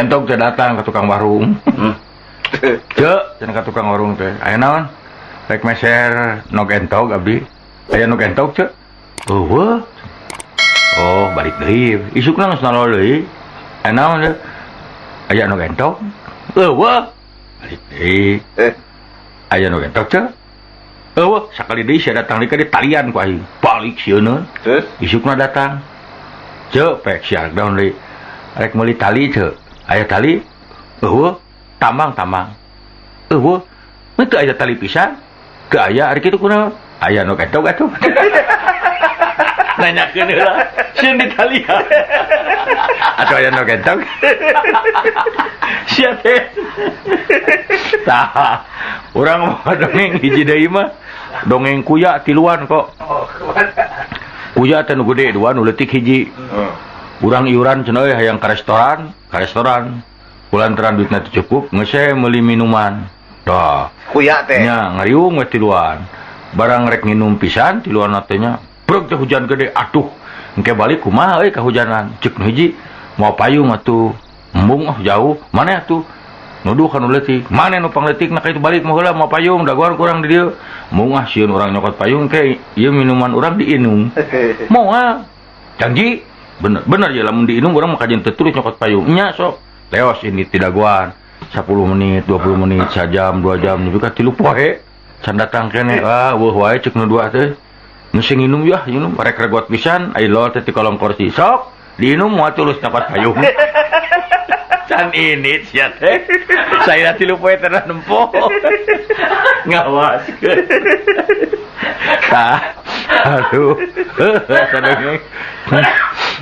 Entog teh datang ke tukang warung. Cek, cenah ka tukang warung teh. Aya naon? Rek meser nog entog abdi. Aya nog entog cek. Eueuh. Oh, balik deui. Isukna geus nalol deui. Aya naon teh? Aya nog entog. Eueuh. Balik deui. Aya nog entog cek. Eueuh, sakali deui sia datang deui ka talian ku aing. Balik sieun. Isukna datang. Cek, pek sia daun deui. Rek meuli tali cek. Aya tali. Eueuh, tamang. Eueuh, teu aya tali pisan. Teu aya ari kitu kunaon? Aya nu entog atuh. Nanyakeun heula, sieun di tali. Atuh aya nu entog. Sia teh. Tah, urang mah dongeng hiji deui mah. Dongeng kuya tiluan kok. Kuya teh nu gede dua nu leutik hiji. Urang iuran cenah euy hayang ka restoran. Kulantaran duitna teu cukup, geus meuli minuman. Dah. Kuya teh. Nya ngariung we tiluan. Barang rek nginum pisan tiluan teh nya. Brek teh hujan gede. Atuh, engke balik kumaha euy kahujanan. Ceuk nu hiji moal payung atuh. Embung jauh. Mane atuh? Nuduh kana leutik. Mane nu pangleutikna ka itu balik mah heula moal payung dagoan kurang di dieu. Embung sieun urang nyokot payung ke ieu minuman urang diinum. Moal. Janji. Bener ya lamun diinum urang mah kajen teu terus nyokot payung. Nya sok. Leos ini tidak guan 10 menit, 20 menit, sajam, 2 jam, juga 3 poe. Can datang kene, weuh wae ceuk nu dua teh. Nu sing nginum yah, nginum rek regot pisan, ai lol teh ti kolong kursi. Sok, diinum moal tulus dapat payung. Can ini sia teh. Saya 3 poe teh nempo. Ngawas. Tah. Aduh. Sadenge.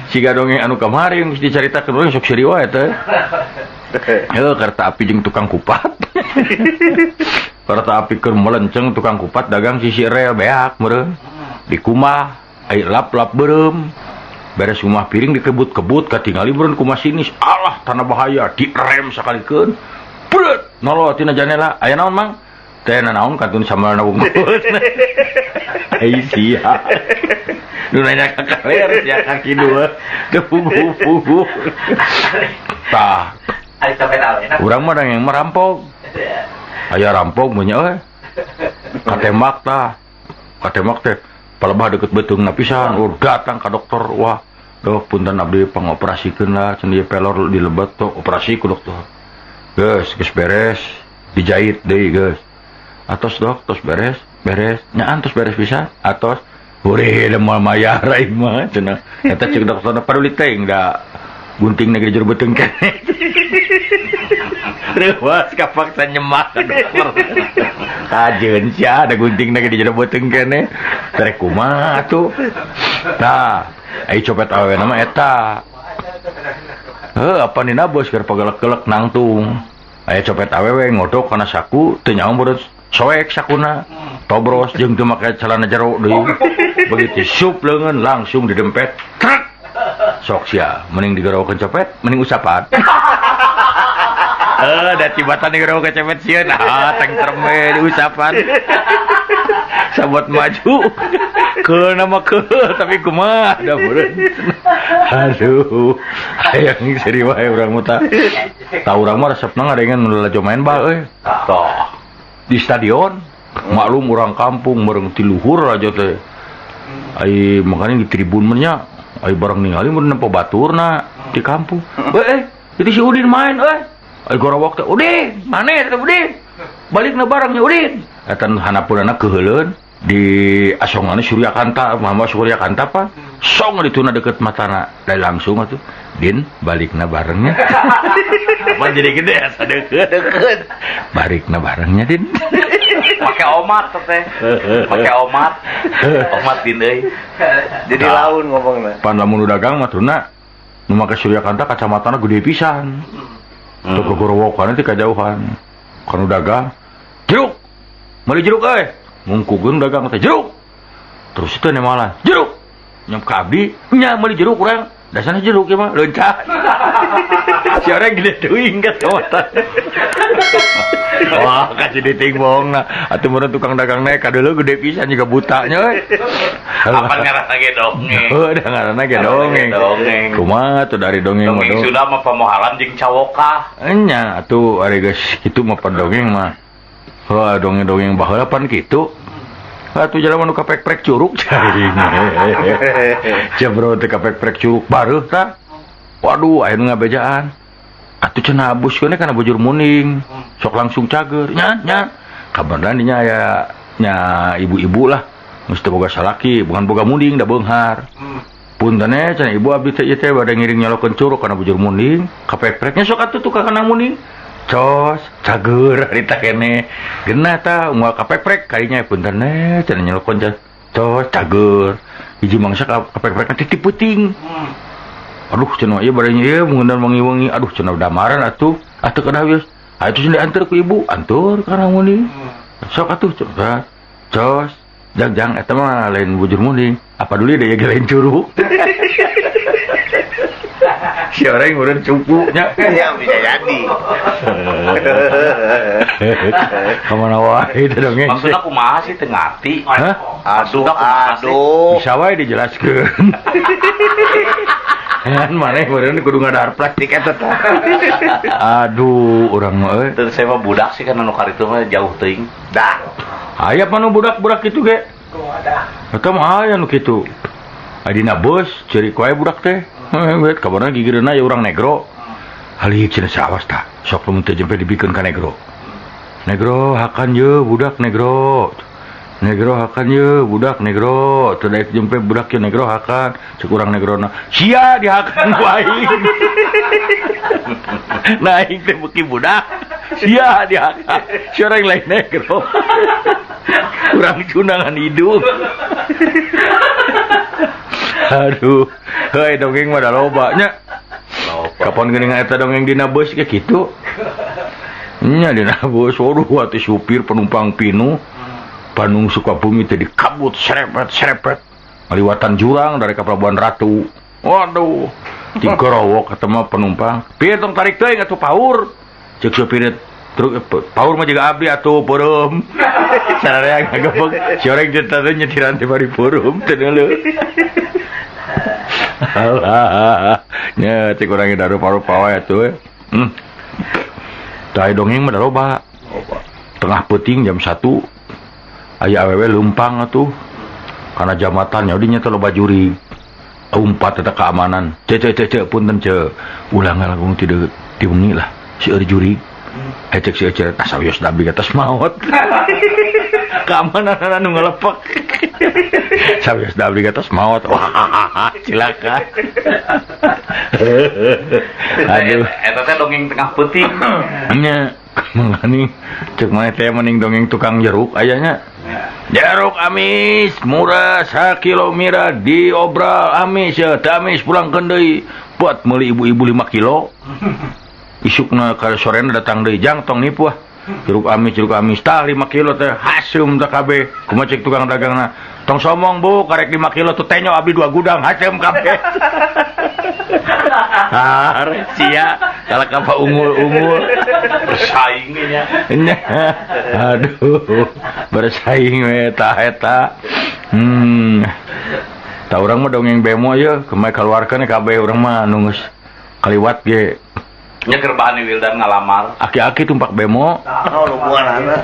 Siga dongeng anu kamari geus dicaritakeun urang sok siri wae teh. Heuh kareta api jeung tukang kupat. Kareta api keur melenceng tukang kupat dagang sisi rel beak meureun. Di kumah ai lap-lap beureum. Beres kumah piring dikebut-kebut katingali meureun ku masinis. Alah tanah bahaya direm sakalikeun. Bret noloh tina janela. Aya naon Mang? Teh naon kantun samalna wungkul. Ai sia. Nu nanya ka kaler ya kaki dua teu pugu-pugu. Tah. Ari sampai tahu enak. Urang mah yang merampok. Aya rampok mah nya euy. Katembak tah. Katembak teh palebah deukeut beuteungna pisan. Datang ka dokter. Wah, dok punten abdi pangoperasikeun lah cenah ieu pelor dilebet tok operasi ku dokter. Geus beres. Dijahit deui geus. Atos dok, tos beres. Nyaan tos beres pisan. Atos Ure da moal mayar aing mah cenah. Eta ceuk dokterna paduli teuing da gunting na jero beuteung keneh. Rewas kapaksa nyemak ka dokter. Kajeun sia da gunting na jero beuteung keneh. Tarek kumaha atuh? Tah, ai copet awewe mah eta. Apa nina bos keur pagelek-gelek nangtung. Aya copet awewe ngodok kana saku teu nyaho beureuh soek sakuna. Tobros jeung teu make celana jero deui. Begitu sup leungeun langsung didempet. Trek. Sok sia, mending digerokeun copet, mending usapan. Da tibatan digerokeun copet sieun, tengtrem we diusapan. Sabot maju. Keuna mah keul tapi kumaha da beureun. Aduh. Hayang seri wae urang mah tah. Tah urang mah resepna ngadengan lalajo main bal euy. Tah. Di stadion maklum orang kampung mereng ti luhur aja teh. Ai makanya di tribun nya ai barang ningali mun nempo baturna di kampung. Jadi si Udin main ai gorowok teh Udin, maneh teh Udin. Balikna barangnya Udin. Eta hanapunana keuheuleun di asonganna Surya Kanta, Mama Surya Kanta pa. Song dituna deket matana, da langsung atuh. Din balikna barengnya. Apa jadi gede asa deket. Balikna barengnya Din. Pakai omat teh. Pakai omat. Omat Din euy. Jadi laun ngomongna. Pan lamun dagang mah tuna nu make Surya Kanta kacamatana gede pisan. Teu gogorowokan teh kajauhan. Kan dagang jeruk. Meuli jeruk euy. Ngungkugeun dagang teh jeruk. Terus teh nemalan jeruk. Nyam ka abdi nya meuli jeruk urang. dasarnya jeruk ya mah loncat. Si orang gede teuing ka tawatan. Wah, kasih diting bohong nah. Atuh meureun tukang dagang naik kadeuleu gede pisan juga butanya we. Apa ngaranna ge dongeng? Oh, da ngaranna ge dongeng. Kumaha tuh dari dongeng mah. Dongeng sudah mah pamohalan jeung cawoka. Enya atuh ari geus kitu mah pandongeng mah. Wah, dongeng-dongeng baheula pan kitu. Atuh jalan nu kapek-prek curug cai. Jebro teh kapek-prek curug bareuh tah. Waduh, aya nu ngabejaan. Atuh cenah abuskeun kana bujur muning. Sok langsung cager. Nya. Kabarna dinya aya nya ibu-ibu lah. Geus teu boga salaki, bukan boga muning da beunghar. Punten cenah ibu abdi teh ieu teh bade ngiring nyalokeun curug kana bujur muning. Kapek-preknya sok atuh tukang kana muning. Cos, cager harita kene. Genah tah moal kapek-prek kalinya punten cenah nyalokeun cos, cager. Hiji mangsa kapek-prekna titip peuting. Aduh cenah ieu bade ieu mungeundan wengi-wengi. Aduh cenah damaran atuh. Atuh kada wios. Atuh cenah dianter ku ibu, antur kana muning. Sok atuh cenah. Cos, jang eta mah lain bujur muning. Apa dulu dia lain curug. Si orang urang cupunya. Ya bisa jadi. Kamana wae teh dongeng. Maksudna kumaha sih teu ngarti? Hah? Aduh. Bisa wae dijelaskeun. Kan maneh meureun kudu ngadahar praktik eta teh. Aduh, urang mah euy. Terus saya mah budak sih kan anu karitu mah jauh teuing. Dah. Aya panu budak-budak kitu ge. Eta mah aya nu kitu. Adina bos ceurik wae budak teh. Wet kabarna gigireunna ya urang negro. Halik cenah sawas tah. Sok lamun teu jempe dibikeun ka negro. Negro hakan ye budak negro. Negro hakan ye budak negro. Teu daek jempe budak ye negro hakan. Cek urang negrona. Sia dihakan ku aing. Nah aing teh beuki budak. Sia dihakan. Si orang lain negro. Urang cunangan hidup. Aduh, heuy dongeng mah da loba nya. Kapan geuning eta dongeng dina bus ge kitu. Nya dina bus waduh atuh supir penumpang pinu. Bandung Sukabumi teh dikabut serepet. Ngaliwatan jurang dari ka Pelabuhan Ratu. Waduh, digorowok eta mah penumpang. Pieu tong tarik teuing atuh paur. Ceuk supir truk paur mah juga abdi atuh peureum. Sararea ngagebeg si oreng jeung teh nyetiran teh bari peureum teh deuleu. Alah, nya cek urang daru paru-paru wae atuh. Tah dongeng mah da loba. Tengah peuting jam 1 aya awewe leumpang atuh. Kana jambatan nya dinya teh loba juri. Umpat eta keamanan. Cek punten cek. Ulang langsung ti wengi lah. Seueur juri. Cek si ece asa wios dabi atas maot. Keamanan anu ngalepek. Sabios dabi atas maot. Wah, silakan. Aduh, eta teh dongeng tengah peuting. Nya, mangani cek maneh teh mending dongeng tukang jeruk aya nya. Jeruk amis murah 1 kilo mira diobral amis ya, teu amis pulangkeun deui. Buat meuli ibu-ibu 5 kilo. Isukna ka sorena datang deui jang tong nipu ah. Jeruk amis tah 5 kilo teh haseum teh kabeh. Kumaha cek tukang dagangna. Tong somong Bu, karek 5 kilo tuh tenyo abdi 2 gudang haseum kabeh. Sia, kalau kapa unggul-unggul Bersaing nya. Aduh, bersaing we eta. Tah urang mah dongeng bemo ye, kemae kaluarkeun kabeh urang mah anu geus kaliwat ge. Nya gerbaan Wildan ngalamar. Aki-aki tumpak bemo.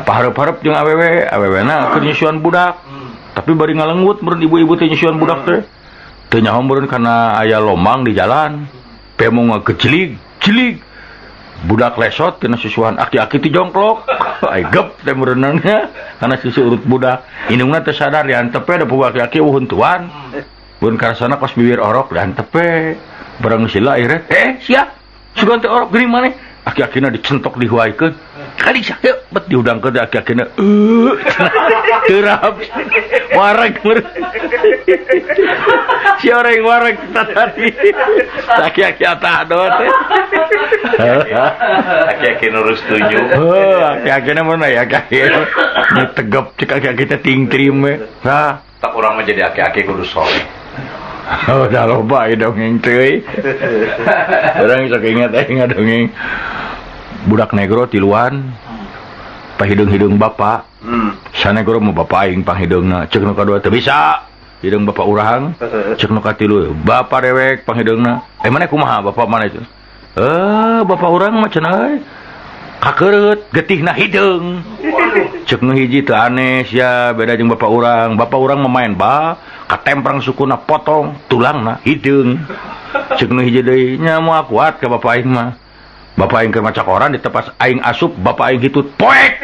Pahareup-hareup jeung awewena keur nyusuan budak. Tapi bari ngalenggut meureun ibu-ibu teh nyusuan budak teh. Teu nyaho meureun kana aya lomang di jalan. Bemo ngagejlig. Budak lesot kena susuan aki-aki ti jongklok. Ai gep teh meureunna kana susu urut budak. Indungna teh sadar diantep da puguh aki-aki uhuntuan. Mun karasana kos bibir orok diantep barang sila akhirnya sia sugan teh orok geuning maneh. Aki-akina dicentok dihuaikeun. Kali sak bet diudangkeun teh aki-akina terap wareg meureun. Si orang wareg tadi. Aki-aki atah do teh. Aki-aki nurus tunjuk. Aki-akina mana ya aki. Tegep cek aki-aki teh ting trim we. Nah, tak urang mah jadi aki-aki kudu soleh. Oh, dah loba dongeng teh. Orang saking ingat dongeng. Budak negro tiluan pahidung-hidung bapak. Sana negro mau bapak aing panghidungna. Ceuk nu kadua teu bisa. Hidung bapak urang. Ceuk nu katilu bapak dewek panghidungna. Mana kumaha bapak mana itu? Bapak urang mah cenah euy. Kakeureut getihna hidung. Ceuk nu hiji teu aneh sia beda jeung bapak urang. Bapak urang mah main bal, katemprang sukuna potong tulangna hidung. Ceuk nu hiji deui nya moal kuat ka bapak aing mah. Bapak aing keur maca koran ditepas aing asup bapak aing hitut poek.